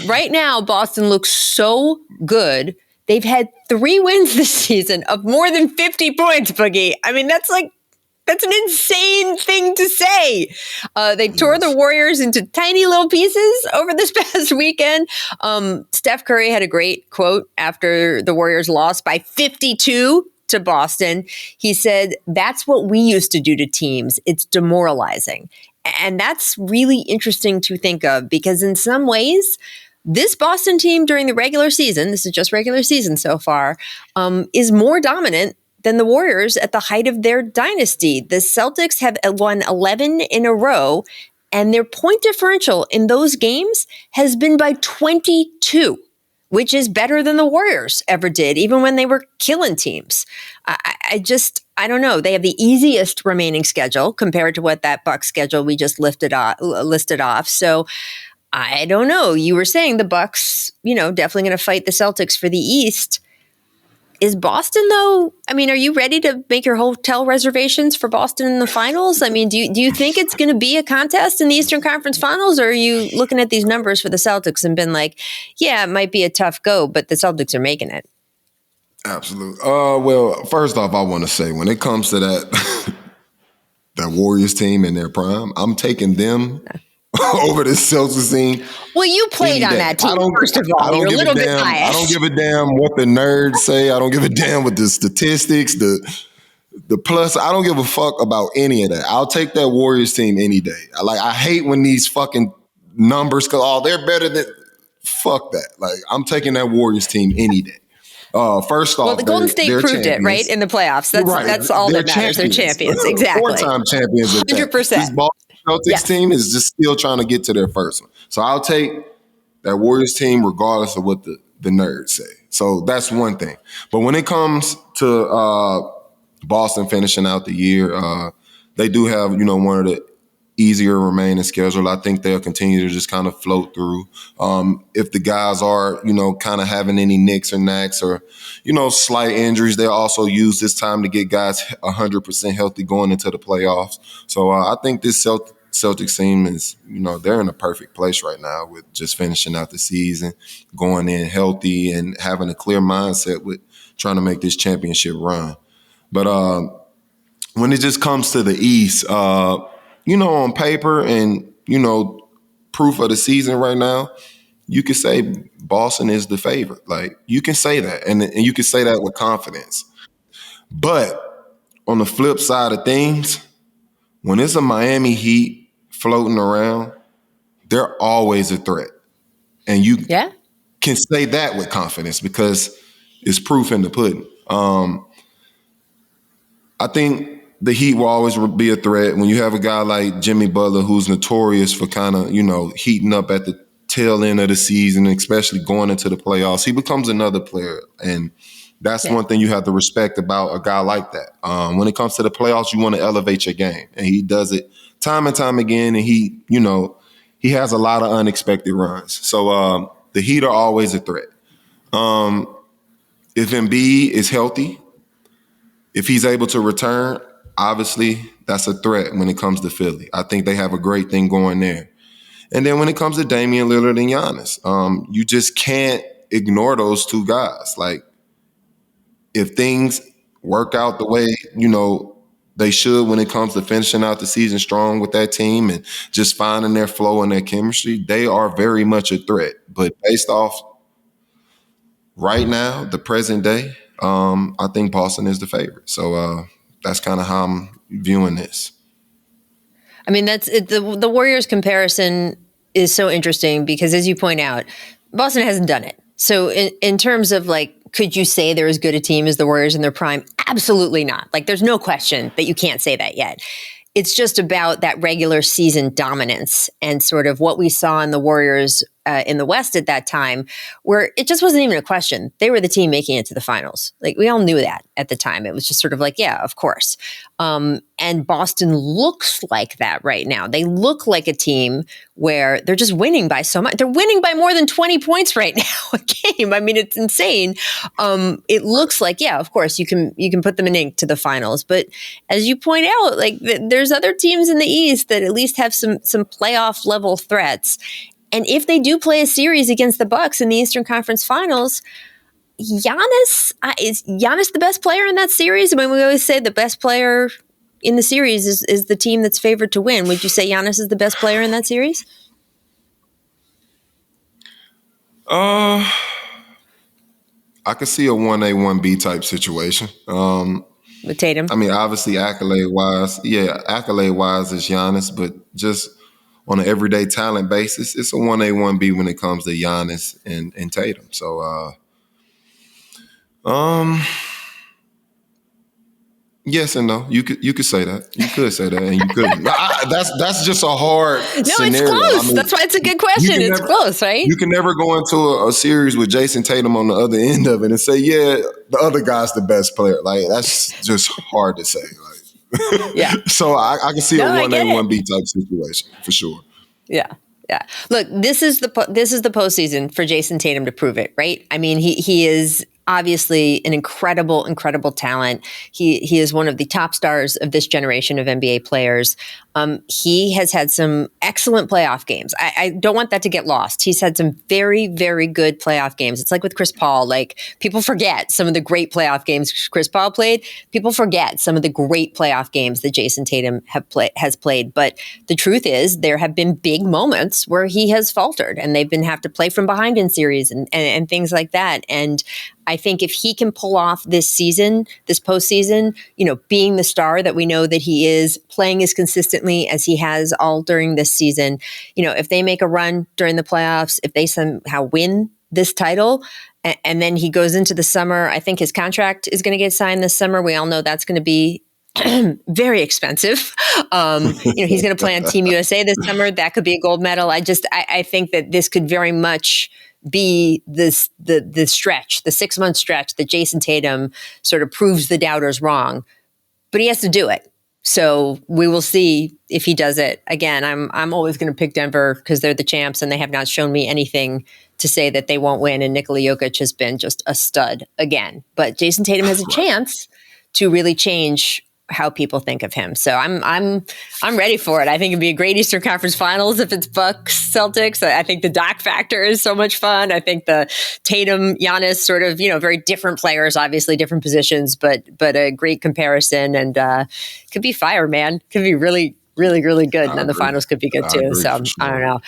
right now, Boston looks so good. They've had 3 wins this season of more than 50 points, Boogie. I mean, that's an insane thing to say. They tore the Warriors into tiny little pieces over this past weekend. Steph Curry had a great quote after the Warriors lost by 52 to Boston. He said, "That's what we used to do to teams. It's demoralizing." And that's really interesting to think of because in some ways, this Boston team during the regular season, this is just regular season so far, is more dominant than the Warriors at the height of their dynasty. The Celtics have won 11 in a row, and their point differential in those games has been by 22, which is better than the Warriors ever did, even when they were killing teams. I don't know. They have the easiest remaining schedule compared to what that Bucks schedule we just listed off. So I don't know. You were saying the Bucks, definitely going to fight the Celtics for the East. Is Boston, though? I mean, are you ready to make your hotel reservations for Boston in the finals? I mean, do you think it's going to be a contest in the Eastern Conference Finals, or are you looking at these numbers for the Celtics and been like, yeah, it might be a tough go, but the Celtics are making it? Absolutely. Well, first off, I want to say when it comes to that that Warriors team in their prime, I'm taking them over the Celtics team. Well, you played on that team, first of all. You're a little bit biased. I don't give a damn what the nerds say. I don't give a damn what the statistics, the plus. I don't give a fuck about any of that. I'll take that Warriors team any day. I hate when these fucking numbers go, they're better than. Fuck that. Like, I'm taking that Warriors team any day. First off, the Golden State proved champions. It, right, in the playoffs. That's all that matters. They're champions, exactly. 4-time champions. 100%. This Celtics team is just still trying to get to their first one. So I'll take that Warriors team regardless of what the nerds say. So that's one thing. But when it comes to Boston finishing out the year, they do have, one of the easier remaining schedule. I think they'll continue to just kind of float through. If the guys are, kind of having any nicks or knacks or, slight injuries, they'll also use this time to get guys 100% healthy going into the playoffs. So I think this Celtics team is, they're in a perfect place right now with just finishing out the season, going in healthy and having a clear mindset with trying to make this championship run. But when it just comes to the East, on paper and, proof of the season right now, you could say Boston is the favorite. Like, you can say that, and you can say that with confidence. But on the flip side of things, when it's a Miami Heat floating around, they're always a threat. And you can say that with confidence because it's proof in the pudding. I think the Heat will always be a threat. When you have a guy like Jimmy Butler, who's notorious for kind of, heating up at the tail end of the season, especially going into the playoffs, he becomes another player. And that's one thing you have to respect about a guy like that. When it comes to the playoffs, you want to elevate your game. And he does it time and time again. And he has a lot of unexpected runs. So the Heat are always a threat. If Embiid is healthy, if he's able to return, obviously, that's a threat when it comes to Philly. I think they have a great thing going there. And then when it comes to Damian Lillard and Giannis, you just can't ignore those two guys. Like, if things work out the way, they should when it comes to finishing out the season strong with that team and just finding their flow and their chemistry, they are very much a threat. But based off right now, the present day, I think Boston is the favorite. So, that's kind of how I'm viewing this. I mean, that's it. The Warriors comparison is so interesting because, as you point out, Boston hasn't done it. So in terms of could you say they're as good a team as the Warriors in their prime? Absolutely not. There's no question that you can't say that yet. It's just about that regular season dominance and sort of what we saw in the Warriors in the West at that time, where it just wasn't even a question. They were the team making it to the finals. We all knew that at the time. It was just sort of yeah, of course. And Boston looks like that right now. They look like a team where they're just winning by so much. They're winning by more than 20 points right now a game. I mean, it's insane. It looks like, of course, you can put them in ink to the finals. But as you point out, there's other teams in the East that at least have some playoff level threats. And if they do play a series against the Bucks in the Eastern Conference Finals, Giannis, is Giannis the best player in that series? I mean, we always say the best player in the series is the team that's favored to win. Would you say Giannis is the best player in that series? I could see a 1A, 1B type situation. With Tatum? I mean, obviously accolade-wise, it's Giannis, but just on an everyday talent basis, it's a 1A, 1B when it comes to Giannis and Tatum. So, yes and no. You could say that. You could say that, and you couldn't. That's just a hard scenario. It's close. I mean, that's why it's a good question. It's close, right? You can never go into a series with Jason Tatum on the other end of it and say, yeah, the other guy's the best player. Like, that's just hard to say. Like, yeah. So I can see a 1A, 1B type situation for sure. Yeah. Yeah. Look, this is the postseason for Jason Tatum to prove it, right? I mean, he is obviously an incredible talent. He is one of the top stars of this generation of NBA players. He has had some excellent playoff games. I don't want that to get lost. He's had some very, very good playoff games. It's like with Chris Paul. Like, people forget some of the great playoff games Chris Paul played. People forget some of the great playoff games that Jason Tatum has played. But the truth is, there have been big moments where he has faltered, and they've been have to play from behind in series and things like that. And I think if he can pull off this season, this postseason, being the star that we know that he is, playing as consistently as he has all during this season, if they make a run during the playoffs, if they somehow win this title, and then he goes into the summer, I think his contract is going to get signed this summer. We all know that's going to be very expensive. He's going to play on Team USA this summer. That could be a gold medal. I think that this could very much be the stretch, the 6-month stretch that Jason Tatum sort of proves the doubters wrong, but he has to do it. So we will see if he does it. Again, I'm always going to pick Denver because they're the champs and they have not shown me anything to say that they won't win. And Nikola Jokic has been just a stud again. But Jason Tatum has a chance to really change how people think of him. So I'm ready for it. I think it'd be a great Eastern Conference Finals if it's Bucks Celtics. I think the Doc factor is so much fun. I think the Tatum Giannis sort of, very different players, obviously different positions, but a great comparison, and could be fire, man. Could be really, really, really good. And then the finals could be good too. So sure. I don't know.